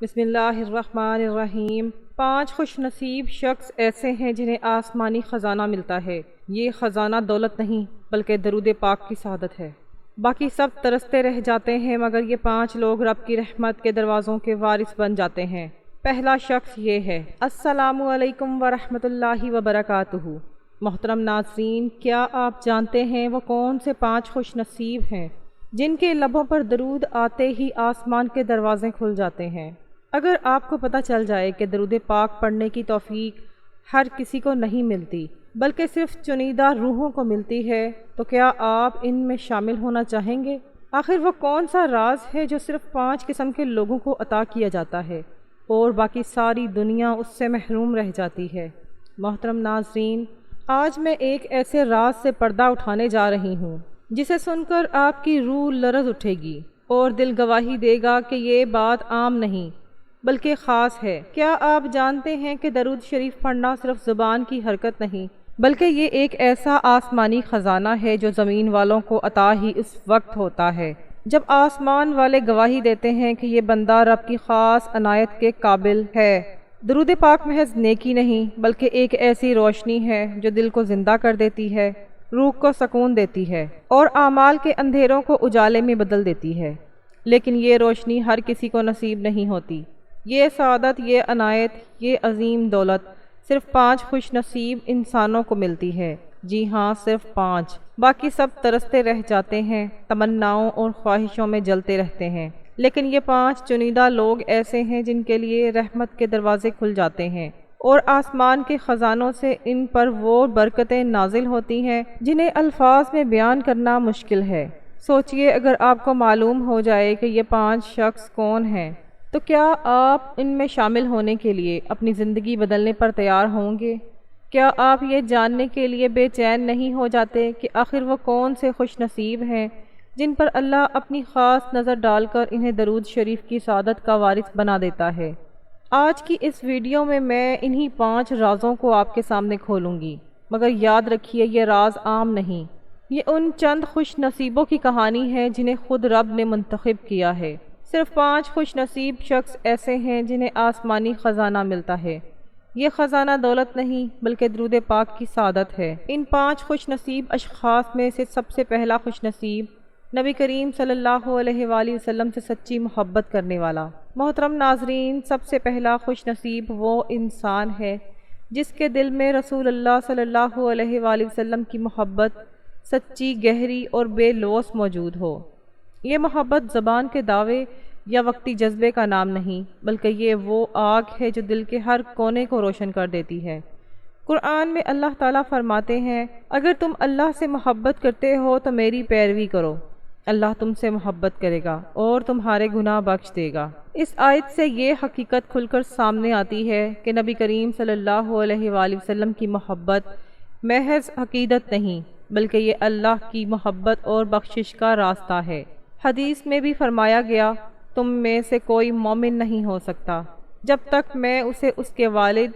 بسم اللہ الرحمن الرحیم۔ 5 خوش نصیب شخص ایسے ہیں جنہیں آسمانی خزانہ ملتا ہے۔ یہ خزانہ دولت نہیں بلکہ درود پاک کی سعادت ہے۔ باقی سب ترستے رہ جاتے ہیں مگر یہ 5 لوگ رب کی رحمت کے دروازوں کے وارث بن جاتے ہیں۔ پہلا شخص یہ ہے۔ السلام علیکم ورحمۃ اللہ وبرکاتہ۔ محترم ناظرین، کیا آپ جانتے ہیں وہ کون سے 5 خوش نصیب ہیں جن کے لبوں پر درود آتے ہی آسمان کے دروازے کھل جاتے ہیں؟ اگر آپ کو پتہ چل جائے کہ درود پاک پڑھنے کی توفیق ہر کسی کو نہیں ملتی بلکہ صرف چنیدہ روحوں کو ملتی ہے تو کیا آپ ان میں شامل ہونا چاہیں گے؟ آخر وہ کون سا راز ہے جو صرف 5 قسم کے لوگوں کو عطا کیا جاتا ہے اور باقی ساری دنیا اس سے محروم رہ جاتی ہے؟ محترم ناظرین، آج میں ایک ایسے راز سے پردہ اٹھانے جا رہی ہوں جسے سن کر آپ کی روح لرز اٹھے گی اور دل گواہی دے گا کہ یہ بات عام نہیں بلکہ خاص ہے۔ کیا آپ جانتے ہیں کہ درود شریف پڑھنا صرف زبان کی حرکت نہیں بلکہ یہ ایک ایسا آسمانی خزانہ ہے جو زمین والوں کو عطا ہی اس وقت ہوتا ہے جب آسمان والے گواہی دیتے ہیں کہ یہ بندہ رب کی خاص عنایت کے قابل ہے۔ درود پاک محض نیکی نہیں بلکہ ایک ایسی روشنی ہے جو دل کو زندہ کر دیتی ہے، روح کو سکون دیتی ہے اور اعمال کے اندھیروں کو اجالے میں بدل دیتی ہے۔ لیکن یہ روشنی ہر کسی کو نصیب نہیں ہوتی۔ یہ سعادت، یہ عنایت، یہ عظیم دولت صرف 5 خوش نصیب انسانوں کو ملتی ہے۔ جی ہاں، صرف 5۔ باقی سب ترستے رہ جاتے ہیں، تمناؤں اور خواہشوں میں جلتے رہتے ہیں۔ لیکن یہ 5 چنیدہ لوگ ایسے ہیں جن کے لیے رحمت کے دروازے کھل جاتے ہیں اور آسمان کے خزانوں سے ان پر وہ برکتیں نازل ہوتی ہیں جنہیں الفاظ میں بیان کرنا مشکل ہے۔ سوچئے، اگر آپ کو معلوم ہو جائے کہ یہ 5 شخص کون ہیں تو کیا آپ ان میں شامل ہونے کے لیے اپنی زندگی بدلنے پر تیار ہوں گے؟ کیا آپ یہ جاننے کے لیے بے چین نہیں ہو جاتے کہ آخر وہ کون سے خوش نصیب ہیں جن پر اللہ اپنی خاص نظر ڈال کر انہیں درود شریف کی سعادت کا وارث بنا دیتا ہے؟ آج کی اس ویڈیو میں انہی 5 رازوں کو آپ کے سامنے کھولوں گی، مگر یاد رکھیے یہ راز عام نہیں۔ یہ ان چند خوش نصیبوں کی کہانی ہے جنہیں خود رب نے منتخب کیا ہے۔ صرف 5 خوش نصیب شخص ایسے ہیں جنہیں آسمانی خزانہ ملتا ہے۔ یہ خزانہ دولت نہیں بلکہ درود پاک کی سعادت ہے۔ ان 5 خوش نصیب اشخاص میں سے سب سے پہلا خوش نصیب نبی کریم صلی اللہ علیہ وآلہ وسلم سے سچی محبت کرنے والا۔ محترم ناظرین، سب سے پہلا خوش نصیب وہ انسان ہے جس کے دل میں رسول اللہ صلی اللہ علیہ وآلہ وسلم کی محبت سچی، گہری اور بے لوث موجود ہو۔ یہ محبت زبان کے دعوے یا وقتی جذبے کا نام نہیں بلکہ یہ وہ آگ ہے جو دل کے ہر کونے کو روشن کر دیتی ہے۔ قرآن میں اللہ تعالیٰ فرماتے ہیں، اگر تم اللہ سے محبت کرتے ہو تو میری پیروی کرو، اللہ تم سے محبت کرے گا اور تمہارے گناہ بخش دے گا۔ اس آیت سے یہ حقیقت کھل کر سامنے آتی ہے کہ نبی کریم صلی اللہ علیہ وآلہ وسلم کی محبت محض عقیدت نہیں بلکہ یہ اللہ کی محبت اور بخشش کا راستہ ہے۔ حدیث میں بھی فرمایا گیا، تم میں سے کوئی مومن نہیں ہو سکتا جب تک میں اسے اس کے والد،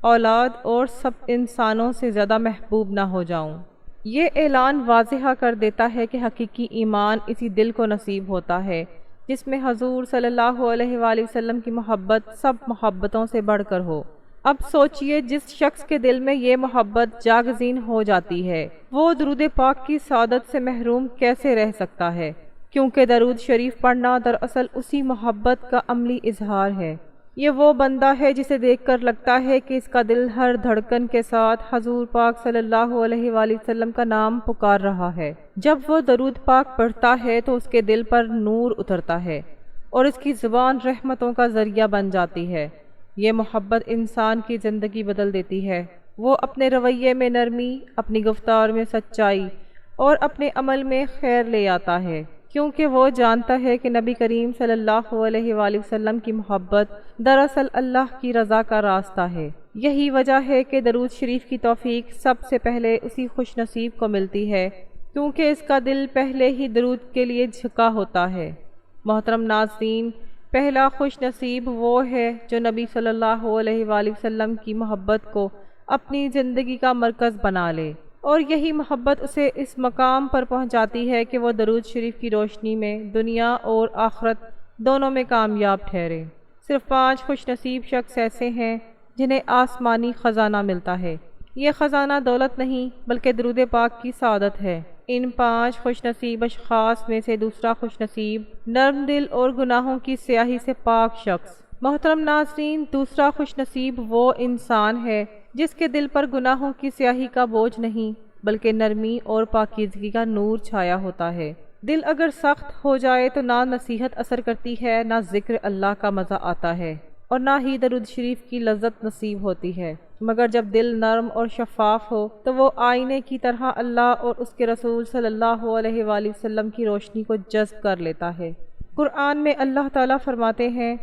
اولاد اور سب انسانوں سے زیادہ محبوب نہ ہو جاؤں۔ یہ اعلان واضح کر دیتا ہے کہ حقیقی ایمان اسی دل کو نصیب ہوتا ہے جس میں حضور صلی اللہ علیہ وآلہ وسلم کی محبت سب محبتوں سے بڑھ کر ہو۔ اب سوچئے، جس شخص کے دل میں یہ محبت جاگزین ہو جاتی ہے وہ درود پاک کی سعادت سے محروم کیسے رہ سکتا ہے؟ کیونکہ درود شریف پڑھنا دراصل اسی محبت کا عملی اظہار ہے۔ یہ وہ بندہ ہے جسے دیکھ کر لگتا ہے کہ اس کا دل ہر دھڑکن کے ساتھ حضور پاک صلی اللہ علیہ وآلہ وسلم کا نام پکار رہا ہے۔ جب وہ درود پاک پڑھتا ہے تو اس کے دل پر نور اترتا ہے اور اس کی زبان رحمتوں کا ذریعہ بن جاتی ہے۔ یہ محبت انسان کی زندگی بدل دیتی ہے۔ وہ اپنے رویے میں نرمی، اپنی گفتار میں سچائی اور اپنے عمل میں خیر لے آتا ہے، کیونکہ وہ جانتا ہے کہ نبی کریم صلی اللہ علیہ وآلہ وسلم کی محبت دراصل اللہ کی رضا کا راستہ ہے۔ یہی وجہ ہے کہ درود شریف کی توفیق سب سے پہلے اسی خوش نصیب کو ملتی ہے، کیونکہ اس کا دل پہلے ہی درود کے لیے جھکا ہوتا ہے۔ محترم ناظرین، پہلا خوش نصیب وہ ہے جو نبی صلی اللہ علیہ وآلہ وسلم کی محبت کو اپنی زندگی کا مرکز بنا لے، اور یہی محبت اسے اس مقام پر پہنچاتی ہے کہ وہ درود شریف کی روشنی میں دنیا اور آخرت دونوں میں کامیاب ٹھہرے۔ صرف 5 خوش نصیب شخص ایسے ہیں جنہیں آسمانی خزانہ ملتا ہے۔ یہ خزانہ دولت نہیں بلکہ درود پاک کی سعادت ہے۔ ان 5 خوش نصیب اشخاص میں سے دوسرا خوش نصیب نرم دل اور گناہوں کی سیاہی سے پاک شخص۔ محترم ناظرین، دوسرا خوش نصیب وہ انسان ہے جس کے دل پر گناہوں کی سیاہی کا بوجھ نہیں بلکہ نرمی اور پاکیزگی کا نور چھایا ہوتا ہے۔ دل اگر سخت ہو جائے تو نہ نصیحت اثر کرتی ہے، نہ ذکر اللہ کا مزہ آتا ہے اور نہ ہی درود شریف کی لذت نصیب ہوتی ہے، مگر جب دل نرم اور شفاف ہو تو وہ آئینے کی طرح اللہ اور اس کے رسول صلی اللہ علیہ وآلہ وسلم کی روشنی کو جذب کر لیتا ہے۔ قرآن میں اللہ تعالیٰ فرماتے ہیں،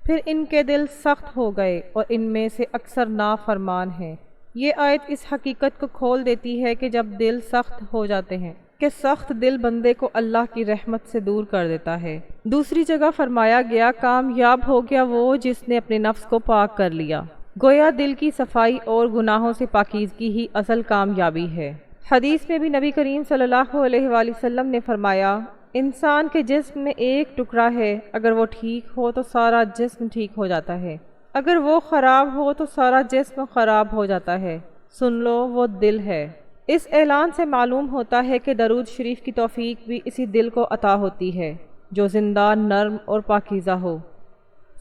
پھر ان کے دل سخت ہو گئے اور ان میں سے اکثر نافرمان ہیں۔ یہ آیت اس حقیقت کو کھول دیتی ہے کہ جب دل سخت ہو جاتے ہیں کہ سخت دل بندے کو اللہ کی رحمت سے دور کر دیتا ہے۔ دوسری جگہ فرمایا گیا، کامیاب ہو گیا وہ جس نے اپنے نفس کو پاک کر لیا۔ گویا دل کی صفائی اور گناہوں سے پاکیزگی ہی اصل کامیابی ہے۔ حدیث میں بھی نبی کریم صلی اللہ علیہ وآلہ وسلم نے فرمایا، انسان کے جسم میں ایک ٹکڑا ہے، اگر وہ ٹھیک ہو تو سارا جسم ٹھیک ہو جاتا ہے، اگر وہ خراب ہو تو سارا جسم خراب ہو جاتا ہے، سن لو وہ دل ہے۔ اس اعلان سے معلوم ہوتا ہے کہ درود شریف کی توفیق بھی اسی دل کو عطا ہوتی ہے جو زندہ، نرم اور پاکیزہ ہو۔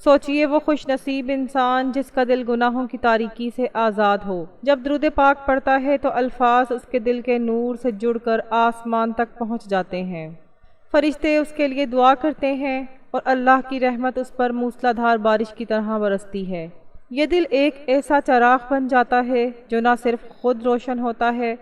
سوچئے وہ خوش نصیب انسان جس کا دل گناہوں کی تاریکی سے آزاد ہو۔ جب درود پاک پڑھتا ہے تو الفاظ اس کے دل کے نور سے جڑ کر آسمان تک پہنچ جاتے ہیں، فرشتے اس کے لیے دعا کرتے ہیں اور اللہ کی رحمت اس پر موسلا دھار بارش کی طرح برستی ہے۔ یہ دل ایک ایسا چراغ بن جاتا ہے جو نہ صرف خود روشن ہوتا ہے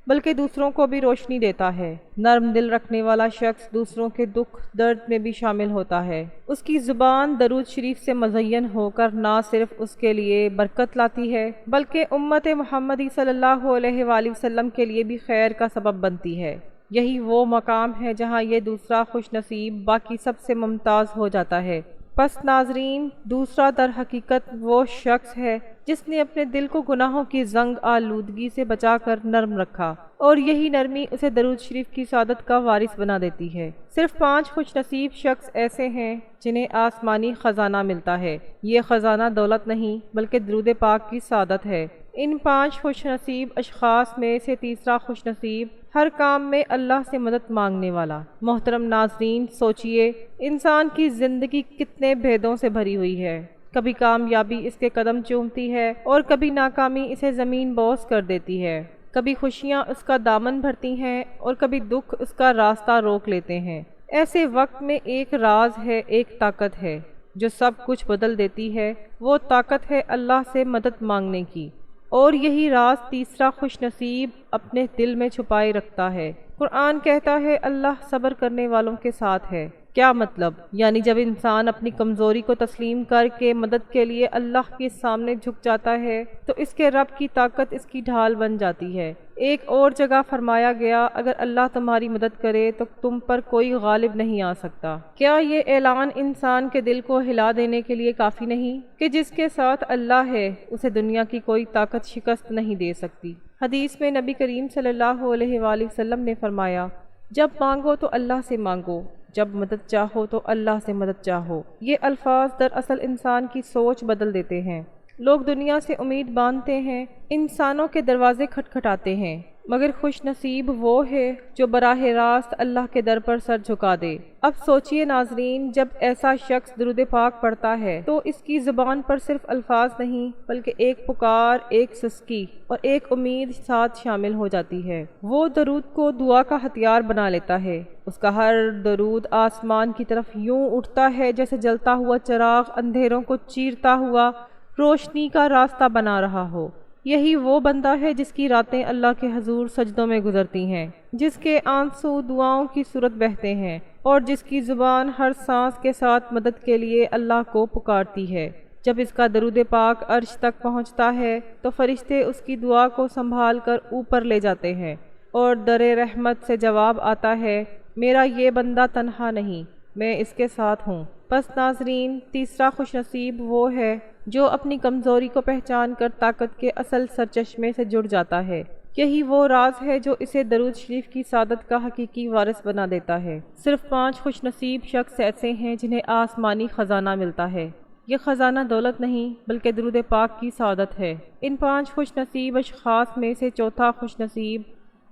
بلکہ دوسروں کو بھی روشنی دیتا ہے۔ نرم دل رکھنے والا شخص دوسروں کے دکھ درد میں بھی شامل ہوتا ہے۔ اس کی زبان درود شریف سے مزین ہو کر نہ صرف اس کے لیے برکت لاتی ہے بلکہ امت محمدی صلی اللہ علیہ وآلہ وسلم کے لیے بھی خیر کا سبب بنتی ہے۔ یہی وہ مقام ہے جہاں یہ دوسرا خوش نصیب باقی سب سے ممتاز ہو جاتا ہے۔ پس ناظرین، دوسرا در حقیقت وہ شخص ہے جس نے اپنے دل کو گناہوں کی زنگ آلودگی سے بچا کر نرم رکھا، اور یہی نرمی اسے درود شریف کی سعادت کا وارث بنا دیتی ہے۔ صرف 5 خوش نصیب شخص ایسے ہیں جنہیں آسمانی خزانہ ملتا ہے۔ یہ خزانہ دولت نہیں بلکہ درود پاک کی سعادت ہے۔ ان 5 خوش نصیب اشخاص میں سے تیسرا خوش نصیب ہر کام میں اللہ سے مدد مانگنے والا۔ محترم ناظرین، سوچئے انسان کی زندگی کتنے بھیدوں سے بھری ہوئی ہے۔ کبھی کامیابی اس کے قدم چومتی ہے اور کبھی ناکامی اسے زمین بوس کر دیتی ہے۔ کبھی خوشیاں اس کا دامن بھرتی ہیں اور کبھی دکھ اس کا راستہ روک لیتے ہیں۔ ایسے وقت میں ایک راز ہے، ایک طاقت ہے جو سب کچھ بدل دیتی ہے۔ وہ طاقت ہے اللہ سے مدد مانگنے کی، اور یہی راز تیسرا خوش نصیب اپنے دل میں چھپائے رکھتا ہے۔ قرآن کہتا ہے، اللہ صبر کرنے والوں کے ساتھ ہے۔ کیا مطلب؟ یعنی جب انسان اپنی کمزوری کو تسلیم کر کے مدد کے لیے اللہ کے سامنے جھک جاتا ہے تو اس کے رب کی طاقت اس کی ڈھال بن جاتی ہے۔ ایک اور جگہ فرمایا گیا، اگر اللہ تمہاری مدد کرے تو تم پر کوئی غالب نہیں آ سکتا۔ کیا یہ اعلان انسان کے دل کو ہلا دینے کے لیے کافی نہیں کہ جس کے ساتھ اللہ ہے اسے دنیا کی کوئی طاقت شکست نہیں دے سکتی؟ حدیث میں نبی کریم صلی اللہ علیہ وآلہ وسلم نے فرمایا، جب مانگو تو اللہ سے مانگو، جب مدد چاہو تو اللہ سے مدد چاہو۔ یہ الفاظ دراصل انسان کی سوچ بدل دیتے ہیں۔ لوگ دنیا سے امید باندھتے ہیں، انسانوں کے دروازے کھٹکھٹاتے ہیں، مگر خوش نصیب وہ ہے جو براہ راست اللہ کے در پر سر جھکا دے۔ اب سوچئے ناظرین، جب ایسا شخص درود پاک پڑھتا ہے تو اس کی زبان پر صرف الفاظ نہیں بلکہ ایک پکار، ایک سسکی اور ایک امید ساتھ شامل ہو جاتی ہے۔ وہ درود کو دعا کا ہتھیار بنا لیتا ہے۔ اس کا ہر درود آسمان کی طرف یوں اٹھتا ہے جیسے جلتا ہوا چراغ اندھیروں کو چیرتا ہوا روشنی کا راستہ بنا رہا ہو۔ یہی وہ بندہ ہے جس کی راتیں اللہ کے حضور سجدوں میں گزرتی ہیں، جس کے آنسو دعاؤں کی صورت بہتے ہیں، اور جس کی زبان ہر سانس کے ساتھ مدد کے لیے اللہ کو پکارتی ہے۔ جب اس کا درود پاک عرش تک پہنچتا ہے تو فرشتے اس کی دعا کو سنبھال کر اوپر لے جاتے ہیں، اور در رحمت سے جواب آتا ہے، میرا یہ بندہ تنہا نہیں، میں اس کے ساتھ ہوں۔ پس ناظرین، تیسرا خوش نصیب وہ ہے جو اپنی کمزوری کو پہچان کر طاقت کے اصل سرچشمے سے جڑ جاتا ہے۔ یہی وہ راز ہے جو اسے درود شریف کی سعادت کا حقیقی وارث بنا دیتا ہے۔ صرف 5 خوش نصیب شخص ایسے ہیں جنہیں آسمانی خزانہ ملتا ہے۔ یہ خزانہ دولت نہیں بلکہ درود پاک کی سعادت ہے۔ ان 5 خوش نصیب اشخاص میں سے چوتھا خوش نصیب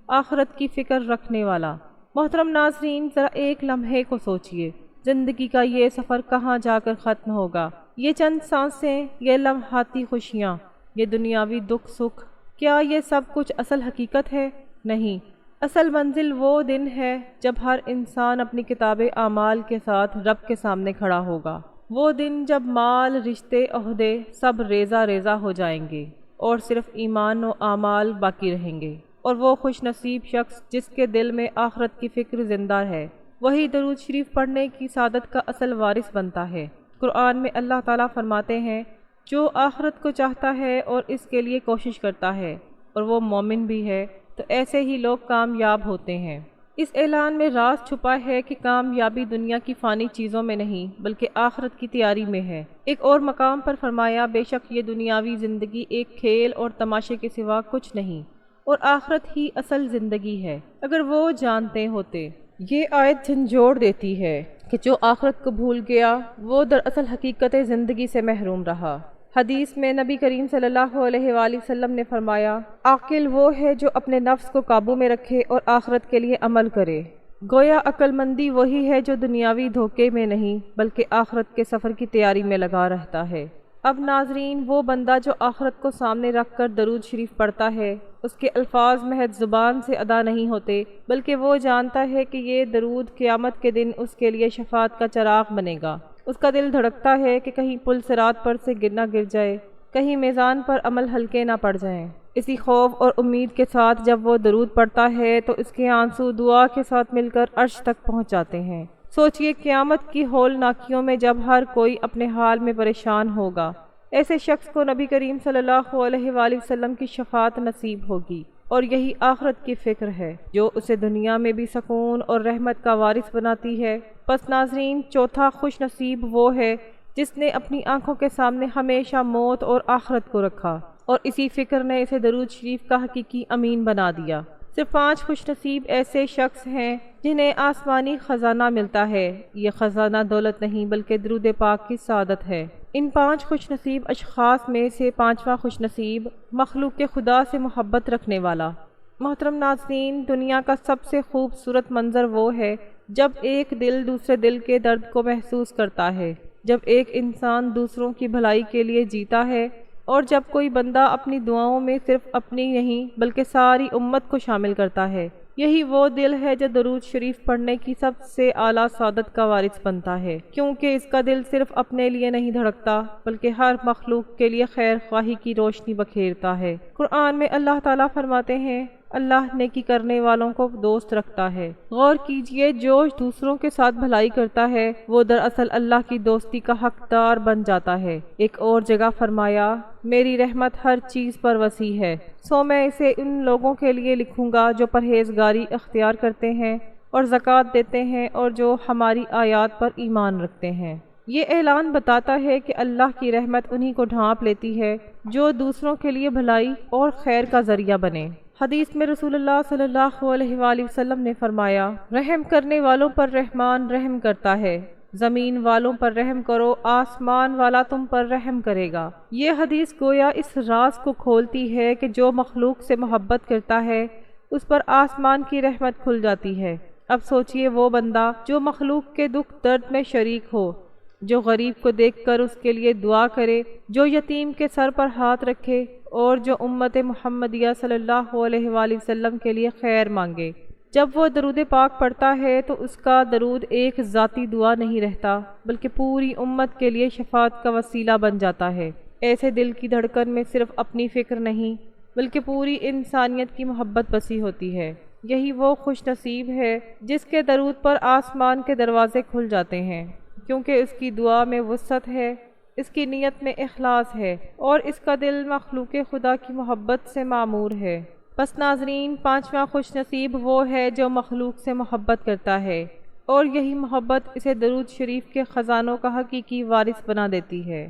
آخرت کی فکر رکھنے والا۔ محترم ناظرین، ذرا ایک لمحے کو سوچئے، زندگی کا یہ سفر کہاں جا کر ختم ہوگا؟ یہ چند سانسیں، یہ لمحاتی خوشیاں، یہ دنیاوی دکھ سکھ، کیا یہ سب کچھ اصل حقیقت ہے؟ نہیں، اصل منزل وہ دن ہے جب ہر انسان اپنی کتاب اعمال کے ساتھ رب کے سامنے کھڑا ہوگا۔ وہ دن جب مال، رشتے، عہدے سب ریزہ ریزہ ہو جائیں گے اور صرف ایمان و اعمال باقی رہیں گے، اور وہ خوش نصیب شخص جس کے دل میں آخرت کی فکر زندہ ہے، وہی درود شریف پڑھنے کی سعادت کا اصل وارث بنتا ہے۔ قرآن میں اللہ تعالیٰ فرماتے ہیں، جو آخرت کو چاہتا ہے اور اس کے لیے کوشش کرتا ہے اور وہ مومن بھی ہے تو ایسے ہی لوگ کامیاب ہوتے ہیں۔ اس اعلان میں راز چھپا ہے کہ کامیابی دنیا کی فانی چیزوں میں نہیں بلکہ آخرت کی تیاری میں ہے۔ ایک اور مقام پر فرمایا، بے شک یہ دنیاوی زندگی ایک کھیل اور تماشے کے سوا کچھ نہیں اور آخرت ہی اصل زندگی ہے، اگر وہ جانتے ہوتے۔ یہ آیت جھنجھوڑ دیتی ہے کہ جو آخرت کو بھول گیا وہ دراصل حقیقت زندگی سے محروم رہا۔ حدیث میں نبی کریم صلی اللہ علیہ وآلہ وسلم نے فرمایا، عاقل وہ ہے جو اپنے نفس کو قابو میں رکھے اور آخرت کے لیے عمل کرے۔ گویا عقل مندی وہی ہے جو دنیاوی دھوکے میں نہیں بلکہ آخرت کے سفر کی تیاری میں لگا رہتا ہے۔ اب ناظرین، وہ بندہ جو آخرت کو سامنے رکھ کر درود شریف پڑھتا ہے، اس کے الفاظ محض زبان سے ادا نہیں ہوتے بلکہ وہ جانتا ہے کہ یہ درود قیامت کے دن اس کے لیے شفاعت کا چراغ بنے گا۔ اس کا دل دھڑکتا ہے کہ کہیں پل صراط پر سے نہ گر جائے، کہیں میزان پر عمل ہلکے نہ پڑ جائیں۔ اسی خوف اور امید کے ساتھ جب وہ درود پڑھتا ہے تو اس کے آنسو دعا کے ساتھ مل کر عرش تک پہنچ جاتے ہیں۔ سوچئے قیامت کی ہولناکیوں میں جب ہر کوئی اپنے حال میں پریشان ہوگا، ایسے شخص کو نبی کریم صلی اللہ علیہ وآلہ وسلم کی شفاعت نصیب ہوگی، اور یہی آخرت کی فکر ہے جو اسے دنیا میں بھی سکون اور رحمت کا وارث بناتی ہے۔ پس ناظرین، چوتھا خوش نصیب وہ ہے جس نے اپنی آنکھوں کے سامنے ہمیشہ موت اور آخرت کو رکھا اور اسی فکر نے اسے درود شریف کا حقیقی امین بنا دیا۔ صرف 5 خوش نصیب ایسے شخص ہیں جنہیں آسمانی خزانہ ملتا ہے۔ یہ خزانہ دولت نہیں بلکہ درود پاک کی سعادت ہے۔ ان 5 خوش نصیب اشخاص میں سے 5واں خوش نصیب مخلوق کے خدا سے محبت رکھنے والا۔ محترم ناظرین، دنیا کا سب سے خوبصورت منظر وہ ہے جب ایک دل دوسرے دل کے درد کو محسوس کرتا ہے، جب ایک انسان دوسروں کی بھلائی کے لیے جیتا ہے، اور جب کوئی بندہ اپنی دعاؤں میں صرف اپنی نہیں بلکہ ساری امت کو شامل کرتا ہے۔ یہی وہ دل ہے جو درود شریف پڑھنے کی سب سے اعلیٰ سعادت کا وارث بنتا ہے، کیونکہ اس کا دل صرف اپنے لیے نہیں دھڑکتا بلکہ ہر مخلوق کے لیے خیر خواہی کی روشنی بکھیرتا ہے۔ قرآن میں اللہ تعالیٰ فرماتے ہیں، اللہ نیکی کرنے والوں کو دوست رکھتا ہے۔ غور کیجئے، جو دوسروں کے ساتھ بھلائی کرتا ہے وہ دراصل اللہ کی دوستی کا حقدار بن جاتا ہے۔ ایک اور جگہ فرمایا، میری رحمت ہر چیز پر وسیع ہے، سو میں اسے ان لوگوں کے لیے لکھوں گا جو پرہیزگاری اختیار کرتے ہیں اور زکوٰۃ دیتے ہیں اور جو ہماری آیات پر ایمان رکھتے ہیں۔ یہ اعلان بتاتا ہے کہ اللہ کی رحمت انہی کو ڈھانپ لیتی ہے جو دوسروں کے لیے بھلائی اور خیر کا ذریعہ بنے۔ حدیث میں رسول اللہ صلی اللہ علیہ وآلہ وسلم نے فرمایا، رحم کرنے والوں پر رحمان رحم کرتا ہے، زمین والوں پر رحم کرو، آسمان والا تم پر رحم کرے گا۔ یہ حدیث گویا اس راز کو کھولتی ہے کہ جو مخلوق سے محبت کرتا ہے اس پر آسمان کی رحمت کھل جاتی ہے۔ اب سوچئے، وہ بندہ جو مخلوق کے دکھ درد میں شریک ہو، جو غریب کو دیکھ کر اس کے لیے دعا کرے، جو یتیم کے سر پر ہاتھ رکھے اور جو امت محمدیہ صلی اللہ علیہ وآلہ وسلم کے لیے خیر مانگے، جب وہ درود پاک پڑھتا ہے تو اس کا درود ایک ذاتی دعا نہیں رہتا بلکہ پوری امت کے لیے شفاعت کا وسیلہ بن جاتا ہے۔ ایسے دل کی دھڑکن میں صرف اپنی فکر نہیں بلکہ پوری انسانیت کی محبت بسی ہوتی ہے۔ یہی وہ خوش نصیب ہے جس کے درود پر آسمان کے دروازے کھل جاتے ہیں، کیونکہ اس کی دعا میں وسعت ہے، اس کی نیت میں اخلاص ہے اور اس کا دل مخلوق خدا کی محبت سے معمور ہے۔ بس ناظرین، 5واں خوش نصیب وہ ہے جو مخلوق سے محبت کرتا ہے، اور یہی محبت اسے درود شریف کے خزانوں کا حقیقی وارث بنا دیتی ہے۔